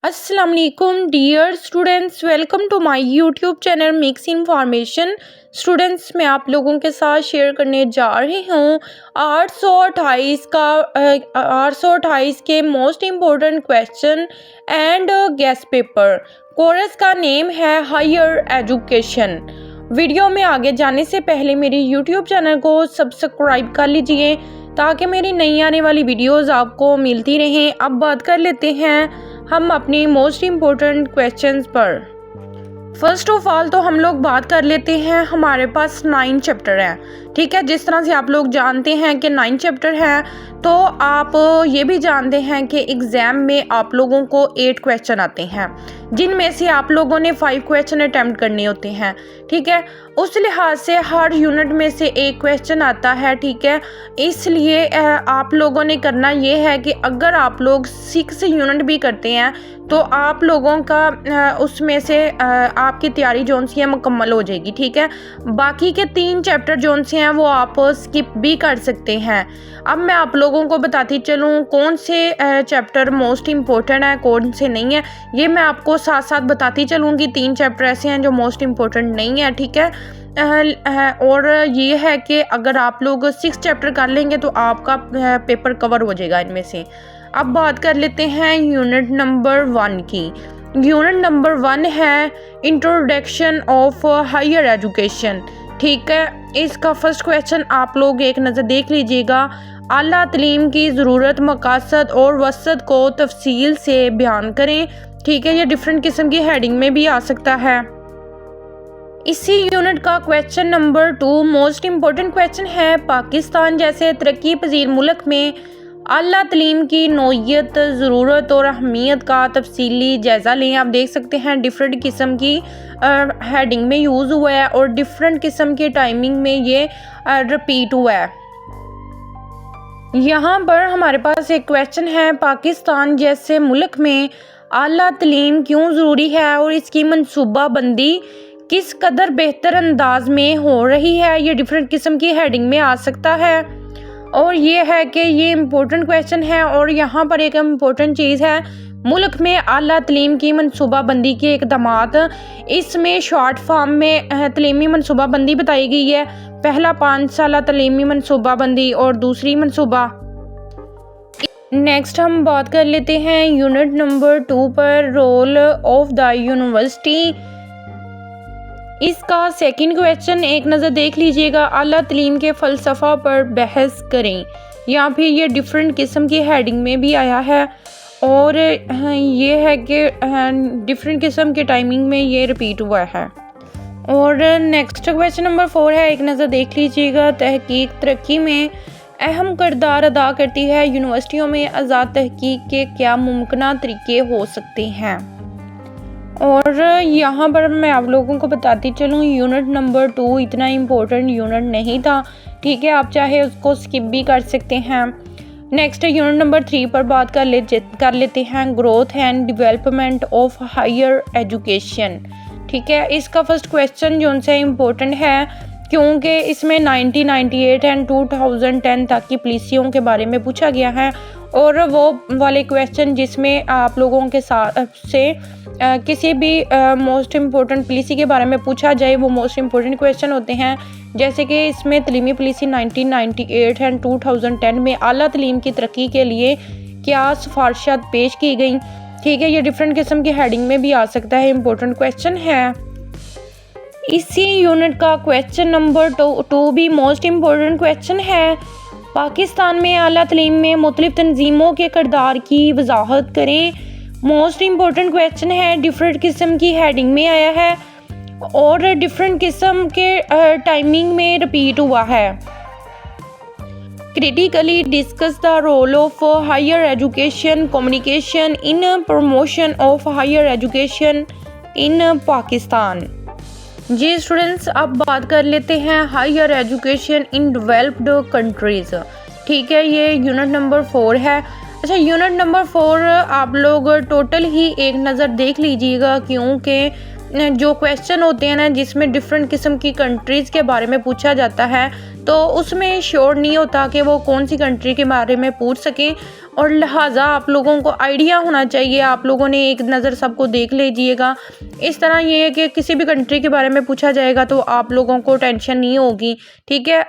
अस्सलाम वालेकुम dear students, welcome to my YouTube channel mix information. Students, मैं आप लोगों के साथ शेयर करने जा रही हूँ 828 के most important question and guest paper. Course का नेम है हायर एजुकेशन। वीडियो में आगे जाने से पहले मेरी यूट्यूब चैनल को सब्सक्राइब कर लीजिए ताकि मेरी नई आने वाली वीडियोस आपको मिलती रहें। अब बात कर लेते हैं हम अपनी मोस्ट इम्पोर्टेंट क्वेश्चंस पर। फर्स्ट ऑफ ऑल तो हम लोग बात कर लेते हैं, हमारे पास 9 चैप्टर हैं। ठीक है, जिस तरह से आप लोग जानते हैं कि 9 चैप्टर हैं, तो आप ये भी जानते हैं कि एग्ज़ाम में आप लोगों को 8 क्वेश्चन आते हैं, जिनमें से आप लोगों ने 5 क्वेश्चन अटैम्प्ट करने होते हैं। ठीक है, उस लिहाज से हर यूनिट में से एक क्वेश्चन आता है। ठीक है, इसलिए आप लोगों ने करना ये है कि अगर आप लोग 6 यूनिट भी करते हैं तो आप लोगों का उसमें से आपकी तैयारी जोन सी है मुकम्मल हो जाएगी। ठीक है, बाकी के 3 चैप्टर जोन से हैं वो आप स्किप भी कर सकते हैं। अब मैं आप लोगों को बताती चलूँ कौन से चैप्टर मोस्ट इम्पोर्टेंट है, कौन से नहीं है, ये मैं आपको साथ साथ बताती चलूँगी। 3 चैप्टर ऐसे हैं जो मोस्ट इम्पोर्टेंट नहीं है। ठीक है, और ये है कि अगर आप लोग 6 चैप्टर कर लेंगे तो आपका पेपर कवर हो जाएगा इनमें से। अब बात कर लेते हैं यूनिट नंबर 1 की। यूनिट नंबर 1 है इंट्रोडक्शन ऑफ हायर एजुकेशन। ठीक है, इसका फर्स्ट क्वेश्चन आप लोग एक नज़र देख लीजिएगा। आला तालीम की ज़रूरत, मकासद और वसत को तफसील से बयान करें। ठीक है, ये डिफरेंट किस्म की हेडिंग में भी आ सकता है। इसी यूनिट का question number 2 most important question है, पाकिस्तान जैसे तरक्की पजीर मुल्क में आला तालीम की नौइयत, ज़रूरत और अहमियत का तफसीली जायज़ा लें। आप देख सकते हैं डिफरेंट किस्म की हेडिंग में यूज़ हुआ है और डिफरेंट किस्म की टाइमिंग में ये रिपीट हुआ है। यहाँ पर हमारे पास एक क्वेश्चन है, पाकिस्तान जैसे मुल्क में आला तालीम क्यों ज़रूरी है और इसकी मनसूबाबंदी किस कदर बेहतर अंदाज में हो रही है। ये डिफरेंट किस्म की हेडिंग में आ सकता है। और ये है कि ये इम्पोर्टेंट क्वेश्चन है। और यहाँ पर एक इम्पोर्टेंट चीज़ है, मुल्क में आला तालीम की मनसूबाबंदी के इक़दामात। इसमें शॉर्ट फॉर्म में तालीमी मनसूबाबंदी बताई गई है। पहला 5 साला तालीमी मनसूबाबंदी और दूसरी मनसूबा। नेक्स्ट हम बात कर लेते हैं यूनिट नंबर 2 पर, रोल ऑफ द यूनिवर्सिटी। इसका सेकंड क्वेश्चन एक नज़र देख लीजिएगा। आला तालीम के फ़लसफ़ा पर बहस करें। यहाँ फिर ये डिफरेंट किस्म की हेडिंग में भी आया है और ये है कि डिफरेंट किस्म के टाइमिंग में ये रिपीट हुआ है। और नेक्स्ट क्वेश्चन नंबर 4 है, एक नज़र देख लीजिएगा। तहकीक तरक्की में अहम किरदार अदा करती है, यूनिवर्सिटियों में आज़ाद तहकीक के क्या मुमकिन तरीके हो सकते हैं। और यहाँ पर मैं आप लोगों को बताती चलूँ, यूनिट नंबर 2 इतना इम्पोर्टेंट यूनिट नहीं था। ठीक है, आप चाहे उसको स्किप भी कर सकते हैं। नेक्स्ट यूनिट नंबर 3 पर बात कर लेते हैं, growth and development of higher education. ठीक है, इसका फर्स्ट क्वेश्चन जो उनसे इम्पोर्टेंट है क्योंकि इसमें 1998 एंड 2010 तक की पॉलिसियों के बारे में पूछा गया है। और वो वाले क्वेश्चन जिसमें आप लोगों के साथ से किसी भी मोस्ट इम्पोर्टेंट पॉलिसी के बारे में पूछा जाए, वो मोस्ट इम्पोर्टेंट क्वेश्चन होते हैं। जैसे कि इसमें तालीमी पॉलिसी 1998 एंड 2010 में आला तालीम की तरक्की के लिए क्या सिफारिशात पेश की गई। ठीक है, ये डिफरेंट किस्म की हेडिंग में भी आ सकता है, इम्पोर्टेंट क्वेश्चन है। इसी यूनिट का क्वेश्चन नंबर 2 भी मोस्ट इम्पोर्टेंट क्वेश्चन है, पाकिस्तान में आला तालीम में मुख्तलिफ तंजीमों के किरदार की वजाहत करें। मोस्ट इम्पोर्टेंट क्वेश्चन है, डिफरेंट किस्म की हेडिंग में आया है और डिफरेंट किस्म के टाइमिंग में रिपीट हुआ है। Critically discuss the role of higher education communication in promotion of higher education in Pakistan. जी स्टूडेंट्स, अब बात कर लेते हैं higher education in developed countries. ठीक है, ये यूनिट नंबर 4 है। अच्छा, यूनिट नंबर 4 आप लोग टोटल ही एक नज़र देख लीजिएगा क्योंकि जो क्वेश्चन होते हैं ना जिसमें डिफरेंट किस्म की कंट्रीज़ के बारे में पूछा जाता है तो उसमें श्योर नहीं होता कि वो कौन सी कंट्री के बारे में पूछ सकें। और लिहाजा आप लोगों को आइडिया होना चाहिए, आप लोगों ने एक नज़र सबको देख लीजिएगा। इस तरह ये है कि किसी भी कंट्री के बारे में पूछा जाएगा तो आप लोगों को टेंशन नहीं होगी, ठीक है।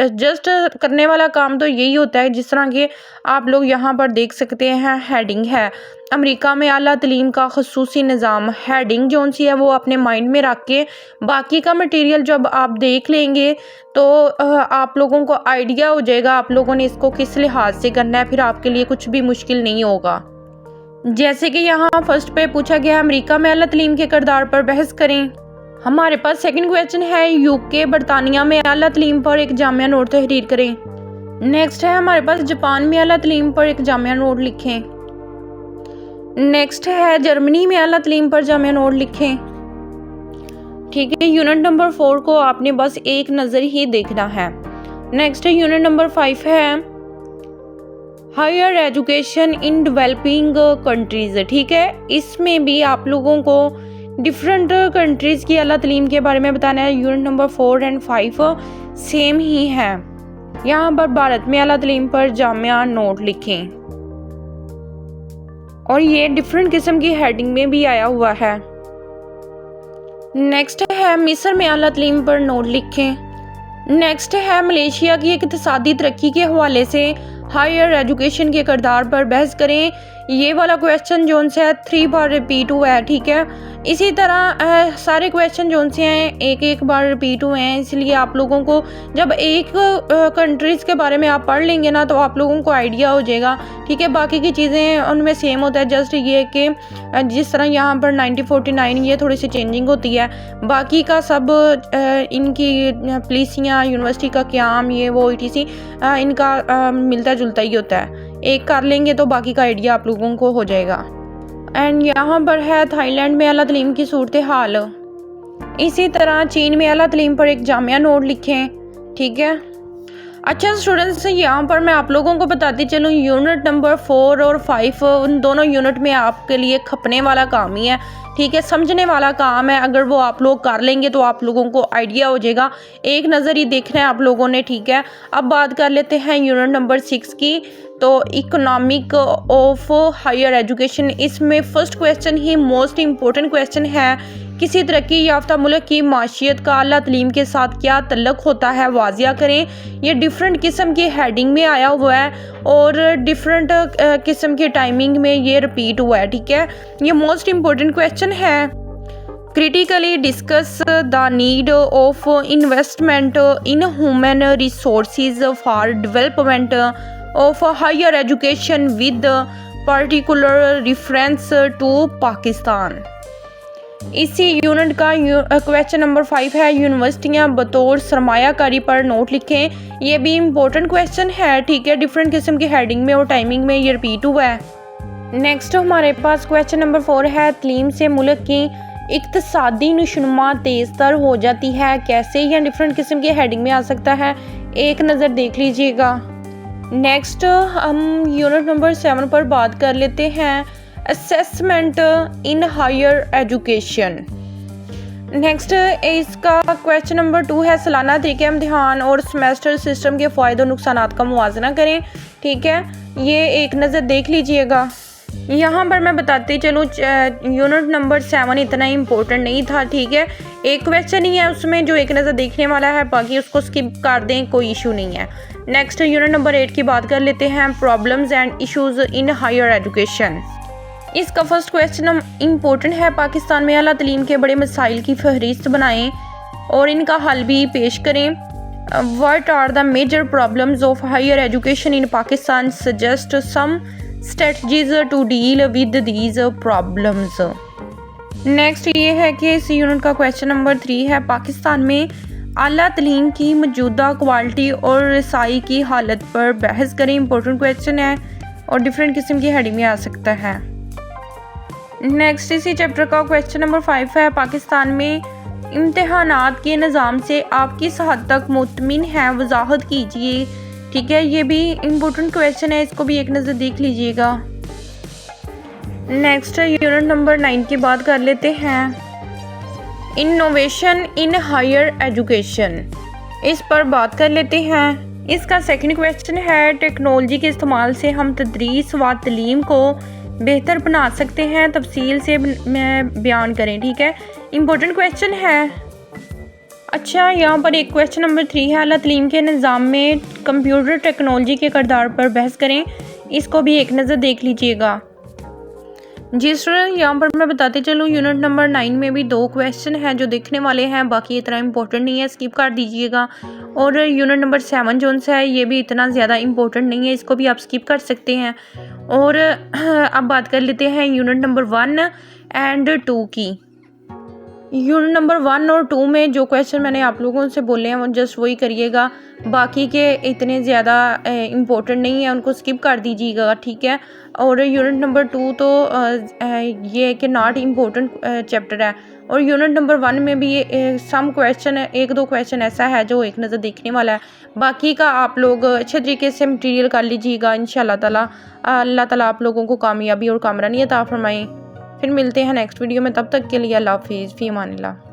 जस्ट करने वाला काम तो यही होता है, जिस तरह के आप लोग यहाँ पर देख सकते हैं हेडिंग है अमेरिका में आला तलीम का खसूसी निज़ाम। हेडिंग जो सी है वो अपने माइंड में रख के बाकी का मटेरियल जब आप देख लेंगे तो आप लोगों को आइडिया हो जाएगा आप लोगों ने इसको किस लिहाज से करना है, फिर आपके लिए कुछ भी मुश्किल नहीं होगा। जैसे कि यहाँ फर्स्ट पे पूछा गया है अमेरिका में आला तलीम के किरदार पर बहस करें। हमारे पास सेकंड क्वेश्चन है यूके बरतानिया में आला तलीम पर एक जामिया नोट तहरीर करें। नेक्स्ट है हमारे पास जापान में आला तलीम पर एक जामिया नोट लिखें। नेक्स्ट है जर्मनी में आला तलीम पर जामिया नोट लिखें। ठीक है, यूनिट नंबर 4 को आपने बस एक नज़र ही देखना है। नेक्स्ट है यूनिट नंबर 5 है higher education in developing countries. ठीक है, इसमें भी आप लोगों को डिफरेंट कंट्रीज़ की आला तलीम के बारे में बताना है। यूनिट नंबर 4 एंड 5 सेम ही है। यहाँ पर भारत में आला तलीम पर जामिया नोट लिखें और ये डिफरेंट किस्म की हेडिंग में भी आया हुआ है। नेक्स्ट है मिस्र में आला तलीम पर नोट लिखें। नेक्स्ट है मलेशिया की इक़्तिसादी तरक्की के हवाले से हायर एजुकेशन के किरदार पर बहस करें। ये वाला क्वेश्चन जो है 3 बार रिपीट हुआ है। ठीक है, इसी तरह सारे क्वेश्चन जो से हैं एक बार रिपीट हुए हैं, इसलिए आप लोगों को जब एक कंट्रीज़ के बारे में आप पढ़ लेंगे ना तो आप लोगों को आइडिया हो जाएगा। ठीक है, बाकी की चीज़ें उनमें सेम होता है, जस्ट ये कि जिस तरह यहाँ पर 1949 ये थोड़ी सी चेंजिंग होती है, बाकी का सब इनकी पुलिसियाँ यूनिवर्सिटी का क़याम ये वो ETC इनका मिलता जुलता ही होता है। एक कर लेंगे तो बाकी का आइडिया आप लोगों को हो जाएगा। एंड यहाँ पर है थाईलैंड में आला तलीम की सूरत हाल। इसी तरह चीन में आला तलीम पर एक जामिया नोट लिखें। ठीक है, अच्छा स्टूडेंट्स, यहाँ पर मैं आप लोगों को बताती चलूँ यूनिट नंबर 4 और 5 उन दोनों यूनिट में आपके लिए खपने वाला काम ही है। ठीक है, समझने वाला काम है। अगर वो आप लोग कर लेंगे तो आप लोगों को आइडिया हो जाएगा, एक नज़र ही देखना है आप लोगों ने। ठीक है, अब बात कर लेते हैं यूनिट नंबर 6 की। तो इकोनॉमिक ऑफ हायर एजुकेशन, इसमें फर्स्ट क्वेश्चन ही मोस्ट इम्पोर्टेंट क्वेश्चन है। किसी तरक्की याफ्ता मुल्क की माशियत का आला तलीम के साथ क्या तल्लुक होता है, वाजिया करें। ये डिफरेंट किस्म की हेडिंग में आया हुआ है और डिफरेंट किस्म की टाइमिंग में ये रिपीट हुआ है। ठीक है, ये मोस्ट इम्पोर्टेंट क्वेश्चन है। Critically discuss the need of investment in human resources for development of higher education with particular reference to Pakistan. इसी यूनिट का क्वेश्चन नंबर 5 है यूनिवर्सिटियाँ बतौर सरमायाकारी पर नोट लिखें। ये भी इम्पोर्टेंट क्वेश्चन है। ठीक है, डिफरेंट किस्म की हेडिंग में और टाइमिंग में ये रिपीट हुआ है। नेक्स्ट हमारे पास क्वेश्चन नंबर 4 है तलीम से मुल्क की इक़्तिसादी नशोनुमा तेज़ तर हो जाती है कैसे। या डिफरेंट किस्म की हेडिंग में आ सकता है, एक नज़र देख लीजिएगा। नेक्स्ट हम यूनिट नंबर 7 पर बात कर लेते हैं assessment in higher education. Next इसका क्वेश्चन नंबर 2 है सालाना तरीके इम्तिहान और सेमेस्टर सिस्टम के फ़ायदे और नुकसानात का मुआवजा करें। ठीक है, ये एक नज़र देख लीजिएगा। यहाँ पर मैं बताती चलूँ यूनिट नंबर 7 इतना इम्पोर्टेंट नहीं था। ठीक है, एक क्वेश्चन ही है उसमें जो एक नज़र देखने वाला है, बाकी उसको स्किप कर दें, कोई इशू नहीं है। नेक्स्ट यूनिट नंबर 8 की बात कर लेते हैं problems and issues in higher education. इसका फर्स्ट क्वेश्चन इम्पोर्टेंट है, पाकिस्तान में आला तलीम के बड़े मसाइल की फहरिस्त बनाएं और इनका हल भी पेश करें। What are the major problems of higher education in Pakistan, suggest some strategies to deal with these problems. Next ये है कि इस यूनिट का क्वेश्चन नंबर 3 है पाकिस्तान में आला तलीम की मौजूदा क्वालिटी और रसाई की हालत पर बहस करें। इंपॉर्टेंट क्वेश्चन है और डिफरेंट किस्म की हेडिंग में आ सकता है। नेक्स्ट इसी चैप्टर का क्वेश्चन नंबर 5 है पाकिस्तान में इम्तिहानात के निज़ाम से आप किस हद तक मुतमिन हैं, वजाहत कीजिए। ठीक है, ये भी इम्पोर्टेंट क्वेश्चन है, इसको भी एक नज़र देख लीजिएगा। नेक्स्ट यूनिट नंबर 9 की बात कर लेते हैं इनोवेशन इन हायर एजुकेशन, इस पर बात कर लेते हैं। इसका सेकंड क्वेश्चन है टेक्नोलॉजी के इस्तेमाल से हम तदरीस व तालीम को बेहतर बना सकते हैं, तफसील से बयान करें। ठीक है, इम्पोर्टेंट क्वेश्चन है। अच्छा, यहाँ पर एक क्वेश्चन नंबर 3 है, आला तालीम के निज़ाम में कंप्यूटर टेक्नोलॉजी के किरदार पर बहस करें। इसको भी एक नज़र देख लीजिएगा। जी स्टूडेंट, यहाँ पर मैं बताते चलूँ, यूनिट नंबर 9 में भी 2 क्वेश्चन हैं जो देखने वाले हैं, बाकी इतना इंपॉर्टेंट नहीं है, स्किप कर दीजिएगा। और यूनिट नंबर 7 जो है ये भी इतना ज़्यादा इंपॉर्टेंट नहीं है, इसको भी आप स्किप कर सकते हैं। और अब बात कर लेते हैं यूनिट नंबर 1 एंड 2 की। यूनिट नंबर 1 और 2 में जो क्वेश्चन मैंने आप लोगों से बोले हैं वो जस्ट वही करिएगा, बाकी के इतने ज़्यादा इम्पोर्टेंट नहीं है, उनको स्किप कर दीजिएगा। ठीक है, और यूनिट नंबर 2 तो ये है कि नॉट इम्पोर्टेंट चैप्टर है। और यूनिट नंबर 1 में भी सम क्वेश्चन है, 1-2 क्वेश्चन ऐसा है जो एक नज़र देखने वाला है, बाकी का आप लोग अच्छे तरीके से मटीरियल कर लीजिएगा। इंशाल्लाह ताला अल्लाह ताला आप लोगों को कामयाबी और कामरानी अता फरमाएं। फिर मिलते हैं नेक्स्ट वीडियो में, तब तक के लिए अल्लाह हाफिज़, फ़ी अमानिल्लाह।